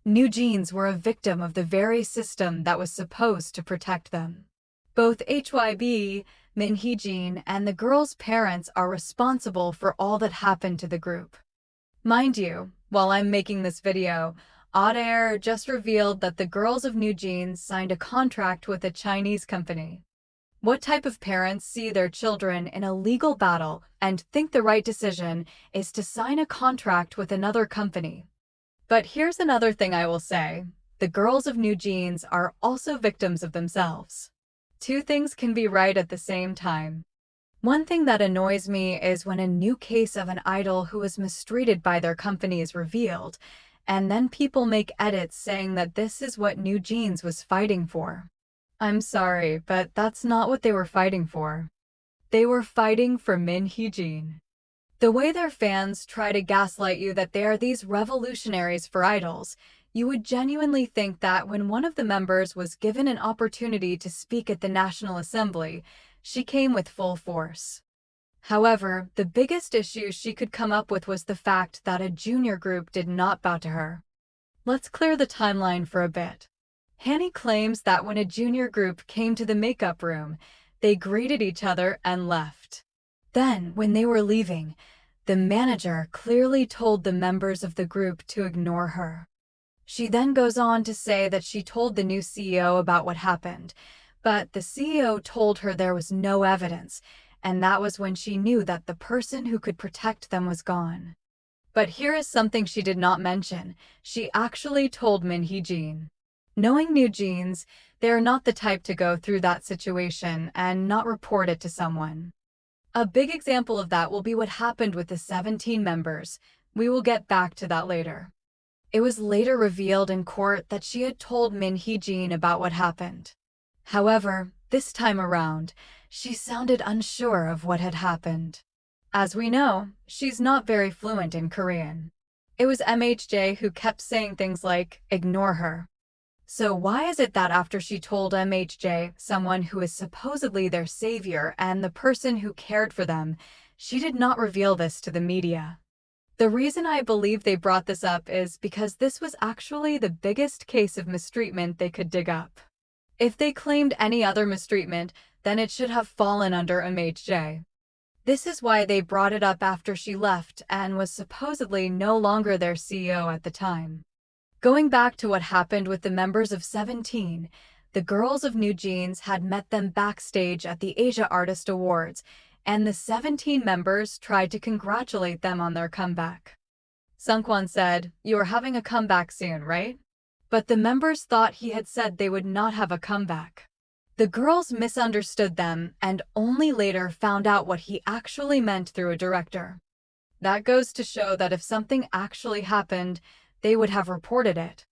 NewJeans were a victim of the very system that was supposed to protect them. Both HYBE, Min Hee Jin, and the girls' parents are responsible for all that happened to the group. Mind you, while I'm making this video, ADOR just revealed that the girls of NewJeans signed a contract with a Chinese company. What type of parents see their children in a legal battle and think the right decision is to sign a contract with another company? But here's another thing I will say. The girls of NewJeans are also victims of themselves. Two things can be right at the same time. One thing that annoys me is when a new case of an idol who was mistreated by their company is revealed, and then people make edits saying that this is what NewJeans was fighting for. I'm sorry, but that's not what they were fighting for. They were fighting for Min Hee Jin. The way their fans try to gaslight you that they are these revolutionaries for idols, you would genuinely think that when one of the members was given an opportunity to speak at the National Assembly, she came with full force. However, the biggest issue she could come up with was the fact that a junior group did not bow to her. Let's clear the timeline for a bit. Hanni claims that when a junior group came to the makeup room, they greeted each other and left. Then, when they were leaving, the manager clearly told the members of the group to ignore her. She then goes on to say that she told the new CEO about what happened, but the CEO told her there was no evidence, and that was when she knew that the person who could protect them was gone. But here is something she did not mention. She actually told Min Hee Jin. Knowing NewJeans, they are not the type to go through that situation and not report it to someone. A big example of that will be what happened with the 17 members. We will get back to that later. It was later revealed in court that she had told Min Hee Jin about what happened. However, this time around, she sounded unsure of what had happened. As we know, she's not very fluent in Korean. It was MHJ who kept saying things like, "Ignore her." So why is it that after she told MHJ, someone who is supposedly their savior and the person who cared for them, she did not reveal this to the media? The reason I believe they brought this up is because this was actually the biggest case of mistreatment they could dig up. If they claimed any other mistreatment, then it should have fallen under MHJ. This is why they brought it up after she left and was supposedly no longer their CEO at the time. Going back to what happened with the members of 17, the girls of NewJeans had met them backstage at the Asia Artist Awards, and the 17 members tried to congratulate them on their comeback. Seungkwan said, "You are having a comeback soon, right?" But the members thought he had said they would not have a comeback. The girls misunderstood them and only later found out what he actually meant through a director. That goes to show that if something actually happened, they would have reported it.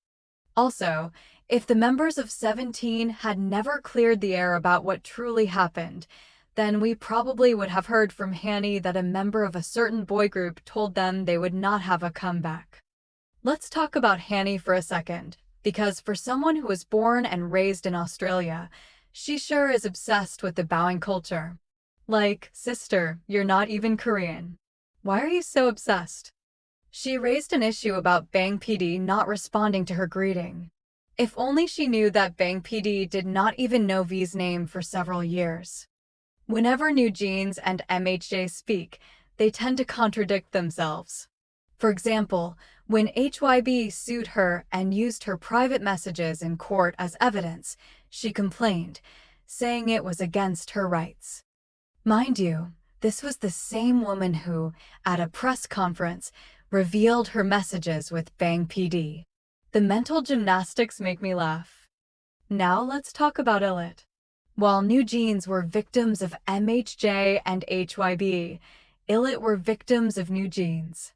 Also, if the members of 17 had never cleared the air about what truly happened, then we probably would have heard from Hanni that a member of a certain boy group told them they would not have a comeback. Let's talk about Hanni for a second, because for someone who was born and raised in Australia, she sure is obsessed with the bowing culture. Like, sister, you're not even Korean. Why are you so obsessed? She raised an issue about Bang PD not responding to her greeting. If only she knew that Bang PD did not even know V's name for several years. Whenever NewJeans and MHJ speak, they tend to contradict themselves. For example, when HYBE sued her and used her private messages in court as evidence, she complained, saying it was against her rights. Mind you, this was the same woman who, at a press conference, revealed her messages with Bang PD. The mental gymnastics make me laugh. Now let's talk about ILLIT. While NewJeans were victims of MHJ and HYBE, ILLIT were victims of NewJeans.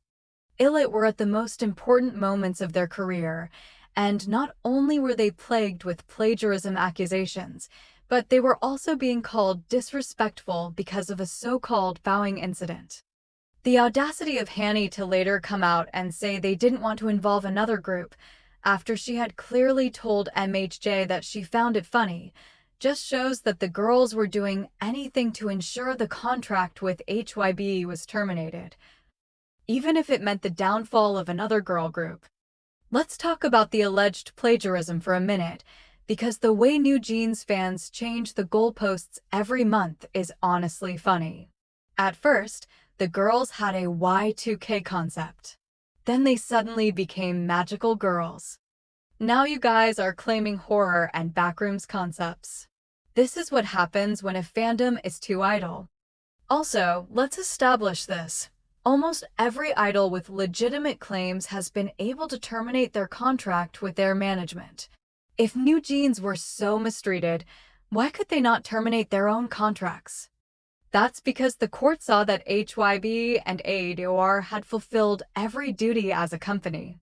ILLIT were at the most important moments of their career, and not only were they plagued with plagiarism accusations, but they were also being called disrespectful because of a so-called bowing incident. The audacity of Hanni to later come out and say they didn't want to involve another group, after she had clearly told MHJ that she found it funny, just shows that the girls were doing anything to ensure the contract with HYBE was terminated, even if it meant the downfall of another girl group. Let's talk about the alleged plagiarism for a minute, because the way NewJeans fans change the goalposts every month is honestly funny. At first, the girls had a Y2K concept. Then they suddenly became magical girls. Now you guys are claiming horror and backrooms concepts. This is what happens when a fandom is too idle. Also, let's establish this. Almost every idol with legitimate claims has been able to terminate their contract with their management. If NewJeans were so mistreated, why could they not terminate their own contracts? That's because the court saw that HYBE and ADOR had fulfilled every duty as a company.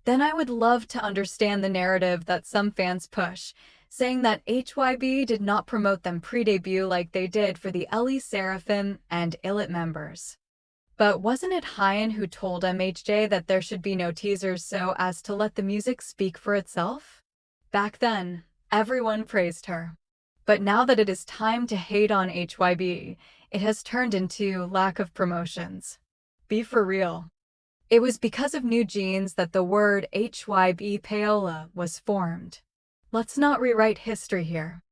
Then I would love to understand the narrative that some fans push, saying that HYBE did not promote them pre-debut like they did for the ILLIT Seraphim and ILLIT members. But wasn't it Hyein who told MHJ that there should be no teasers so as to let the music speak for itself? Back then, everyone praised her. But now that it is time to hate on HYBE, it has turned into lack of promotions. Be for real. It was because of NewJeans that the word HYBE payola was formed. Let's not rewrite history here.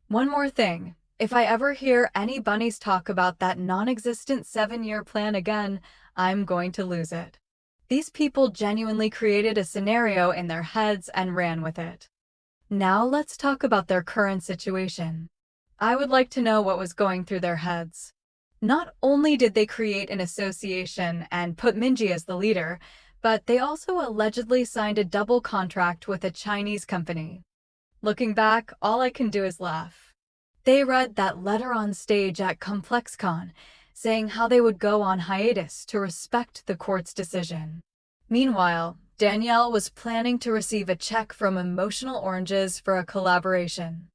One more thing. If I ever hear any bunnies talk about that non-existent 7-year plan again, I'm going to lose it. These people genuinely created a scenario in their heads and ran with it. Now let's talk about their current situation. I would like to know what was going through their heads. Not only did they create an association and put Minji as the leader, but they also allegedly signed a double contract with a Chinese company. Looking back, all I can do is laugh. They read that letter on stage at ComplexCon, saying how they would go on hiatus to respect the court's decision. Meanwhile, Danielle was planning to receive a check from Emotional Oranges for a collaboration.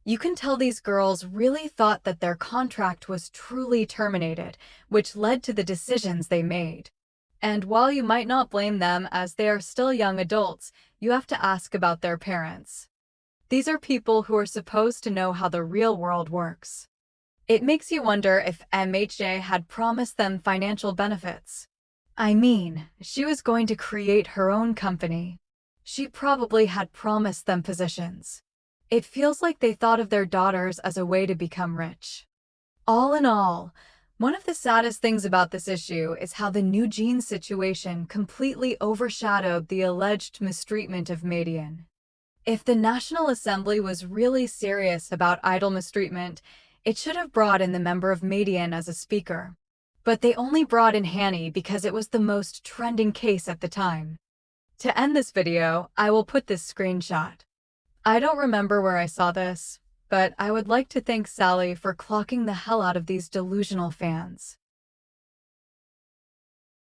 You can tell these girls really thought that their contract was truly terminated, which led to the decisions they made. And while you might not blame them as they are still young adults, you have to ask about their parents. These are people who are supposed to know how the real world works. It makes you wonder if MHJ had promised them financial benefits. I mean, she was going to create her own company. She probably had promised them positions. It feels like they thought of their daughters as a way to become rich. All in all, one of the saddest things about this issue is how the NewJeans situation completely overshadowed the alleged mistreatment of Hyein. If the National Assembly was really serious about idol mistreatment, it should have brought in the member of Hyein as a speaker. But they only brought in Hanni because it was the most trending case at the time. To end this video, I will put this screenshot. I don't remember where I saw this, but I would like to thank Sally for clocking the hell out of these delusional fans.